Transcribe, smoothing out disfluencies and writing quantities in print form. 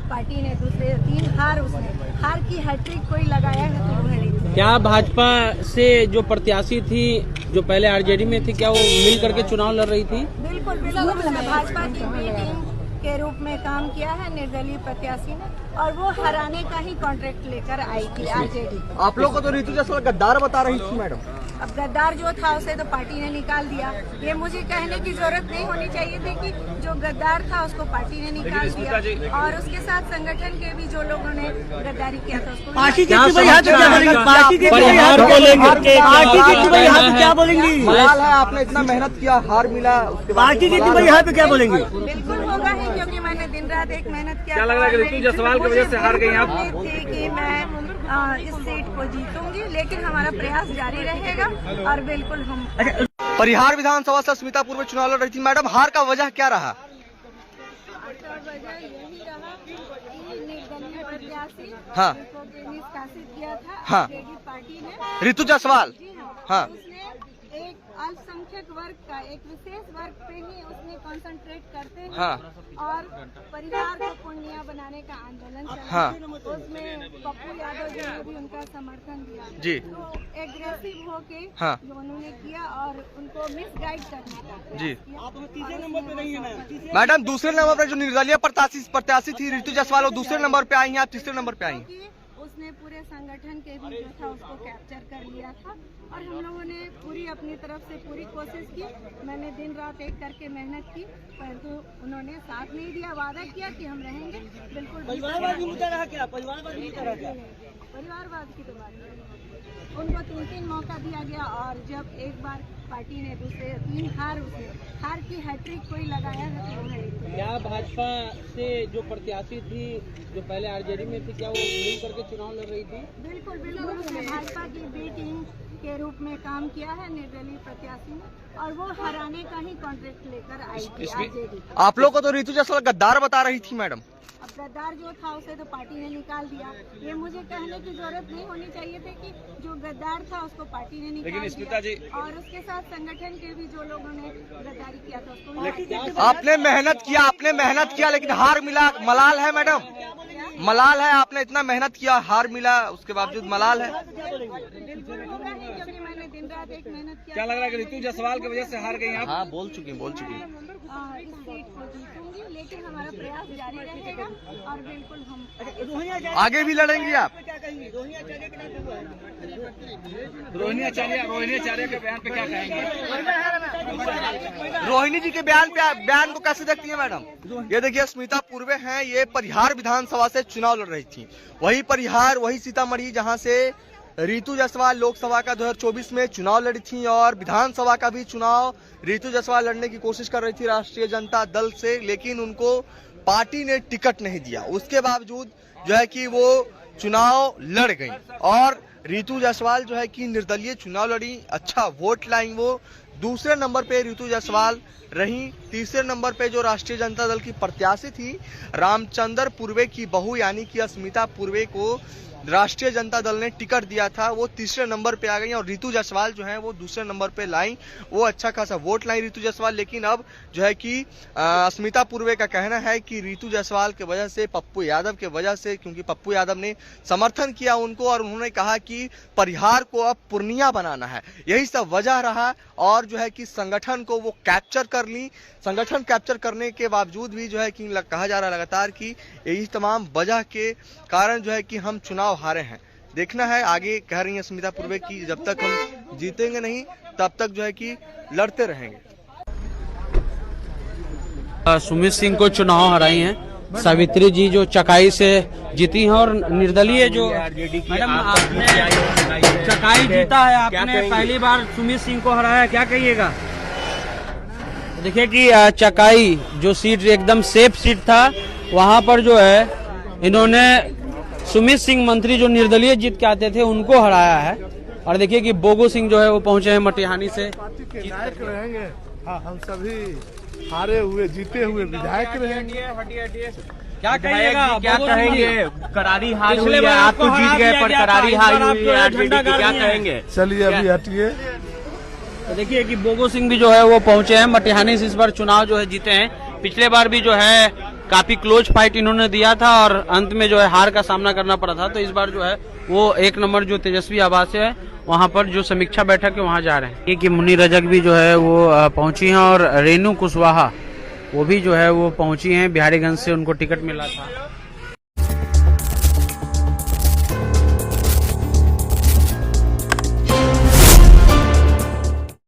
Party ने दूसरे 3 हार की हैट्रिक कोई लगाया है तो वो है रीतू। क्या भाजपा से जो प्रत्याशी थी जो पहले आरजेडी में थी, क्या वो मिल करके चुनाव लड़ रही थी? बिल्कुल बिल्कुल, उसने भाजपा की बी टीम के रूप में काम किया है निर्दलीय प्रत्याशी ने, और वो हराने का ही कॉन्ट्रैक्ट लेकर आई थी आरजेडी। आप लोग को तो रीतू जायसवाल गद्दार बता रही थी मैडम। अब गद्दार जो था उसे तो पार्टी ने निकाल दिया। ये मुझे कहने की जरूरत नहीं होनी चाहिए थी कि जो गद्दार था उसको पार्टी ने निकाल दिया, और उसके साथ संगठन के भी जो लोगों ने गद्दारी किया था उसको पार्टी क्या बोलेंगी? मलाल है, आपने इतना मेहनत किया, हार मिला, उसके बाद पार्टी की यहाँ पे क्या बोलेंगी? बिल्कुल होगा ही, क्योंकि मैंने दिन रात एक मेहनत किया। क्या लग रहा है कि रीतू जायसवाल की वजह से हार गई आप? थी कि मैं इस सीट को जीतूंगी, लेकिन हमारा प्रयास जारी रहेगा और बिल्कुल हम। परिहार विधानसभा से स्मिता पूर्व चुनाव लड़ रही थी मैडम, हार का वजह क्या रहा? वजह यही रहा कि निर्दलीय प्रत्याशी हाँ। को निष्कासित किया था हाँ। आरजेडी पार्टी ने। रीतू जायसवाल। जी हाँ। हाँ, उसने एक अल्पसंख्यक वर्ग का, एक विशेष वर्ग पे ही उसने कंसंट्रेट करते हैं। हाँ। और परिवार को पूर्णिया बनाने का आंदोलन चला। हाँ। उसमें पप्पू यादव जी ने भी उनका समर्थन दिया। जी। तो एग्रेसिव होके हाँ। जो उन्होंने किया और उनको मिसगाइड करने का जी। आप तीसरे नंबर पे नहीं है ना? मैडम दूसरे नंबर पर जो निर्दलीय प्रत्याशी थी रीतू जायसवाल, वो दूसरे नंबर पे आई हैं, आप तीसरे नंबर पे आई हैं। उसने पूरे संगठन के भी जो था उसको कैप्चर कर लिया था, और हम लोगों ने पूरी अपनी तरफ से पूरी कोशिश की। मैंने दिन रात एक करके मेहनत की, परंतु उन्होंने साथ नहीं दिया। वादा किया कि हम रहेंगे, बिल्कुल परिवारवादी मुद्दा रहा क्या? परिवारवादी मुद्दा रहा क्या? परिवारवाद की तो बात नहीं। उनको 3 मौका दिया गया, और जब एक बार पार्टी ने दूसरे 3 हार की हैट्रिक कोई लगाया है तो वो है रीतू। क्या भाजपा से जो प्रत्याशी थी जो पहले आरजेडी में थी, क्या वो मिल करके चुनाव लड़ रही थी? बिल्कुल बिल्कुल, उसने भाजपा की बी टीम के रूप में काम किया है निर्दलीय प्रत्याशी ने, और वो हराने का ही कॉन्ट्रैक्ट लेकर आई थी आरजेडी। आप लोग को तो रीतू जायसवाल गद्दार बता रही थी मैडम। अब गद्दार जो था उसे तो पार्टी ने निकाल दिया। ये मुझे कहने की जरूरत नहीं होनी चाहिए थी कि जो गद्दार था उसको पार्टी ने निकाल दिया, और उसके साथ संगठन के भी जो लोगों ने गद्दारी किया था उसको। आपने मेहनत किया, लेकिन हार मिला, मलाल है मैडम, मलाल है। आपने इतना मेहनत किया, हार मिला, उसके बावजूद मलाल है। बिल्कुल होगा ही, क्योंकि मैंने दिन रात एक मेहनत किया। क्या लग रहा है कि रीतू जायसवाल की वजह से हार गई आप? हाँ, बोल चुकी। इस सीट को जीतूंगी, लेकिन हमारा प्रयास जारी रहेगा और बिल्कुल हम आगे भी लड़ेंगी आप? रोहिणी आचार्य के बयान पे क्या कहेंगे? रोहिणी जी के बयान को कैसे देखती है मैडम? ये देखिए, स्मिता पूर्वे हैं, ये परिहार विधानसभा से चुनाव लड़ रही थी। वही परिहार, वही सीतामढ़ी, जहां से रीतू जायसवाल लोकसभा का 2024 में चुनाव लड़ी थी, और विधानसभा का भी चुनाव रीतू जायसवाल लड़ने की कोशिश कर रही थी राष्ट्रीय जनता दल से, लेकिन उनको पार्टी ने टिकट नहीं दिया। उसके बावजूद जो है कि वो चुनाव लड़ गई, और रीतू जायसवाल जो है कि निर्दलीय चुनाव लड़ी, अच्छा वोट लाई। वो दूसरे नंबर पे रीतू जायसवाल रही। तीसरे नंबर पे जो राष्ट्रीय जनता दल की प्रत्याशी थी रामचंद्र पूर्वे की बहू यानी कि स्मिता पूर्वे को राष्ट्रीय जनता दल ने टिकट दिया था, वो तीसरे नंबर पे आ गई, और रीतू जायसवाल जो है वो दूसरे नंबर पे लाई। वो अच्छा खासा वोट लाई रीतू जायसवाल, लेकिन अब जो है कि स्मिता पूर्वे का कहना है कि रीतू जायसवाल के वजह से, पप्पू यादव के वजह से, क्योंकि पप्पू यादव ने समर्थन किया उनको, और उन्होंने कहा कि परिहार को अब पूर्णिया बनाना है, यही सब वजह रहा। और जो है कि संगठन को वो कैप्चर कर ली। संगठन कैप्चर करने के बावजूद भी जो है कि कहा जा रहा है लगातार कि यही तमाम वजह के कारण जो है कि हम चुनाव हारे हैं। देखना है आगे, कह रही है स्मिता पूर्वे की जब तक हम जीतेंगे नहीं तब तक जो है कि लड़ते रहेंगे। सुमित सिंह को चुनाव हराई हैं, सावित्री जी जो चकाई से जीती हैं, और निर्दलीय जो मैडम आपने चकाई जीता है, आपने पहली बार सुमित सिंह को हराया, क्या कहिएगा? देखिए कि चकाई जो सीट एकदम सेफ सीट था, वहां पर जो है इन्होंने सुमित सिंह मंत्री जो निर्दलीय जीत के आते थे उनको हराया है। और देखिए कि बोगो सिंह जो है वो पहुंचे हैं मटिहानी से। विधायक रहेंगे, हाँ, हम सभी हारे हुए जीते हुए विधायक रहेंगे। क्या कहिएगा? क्या कहेंगे? करारी हार हुई है, आप तो जीत गए पर करारी हार हुई है आरजेडी की, क्या कहेंगे? चलिए अभी हटिए। तो देखिए कि बोगो सिंह भी जो है वो पहुंचे हैं मटिहानी से, इस बार चुनाव जो है जीते हैं। पिछले बार भी जो है काफी क्लोज फाइट इन्होंने दिया था और अंत में जो है हार का सामना करना पड़ा था। तो इस बार जो है वो 1 नंबर जो तेजस्वी आवास है वहां पर जो समीक्षा बैठक है वहां जा रहे हैं। कि मुन्नी रजक भी जो है वो पहुंची हैं और रेणु कुशवाहा वो भी जो है वो पहुंची हैं, बिहारीगंज से उनको टिकट मिला था।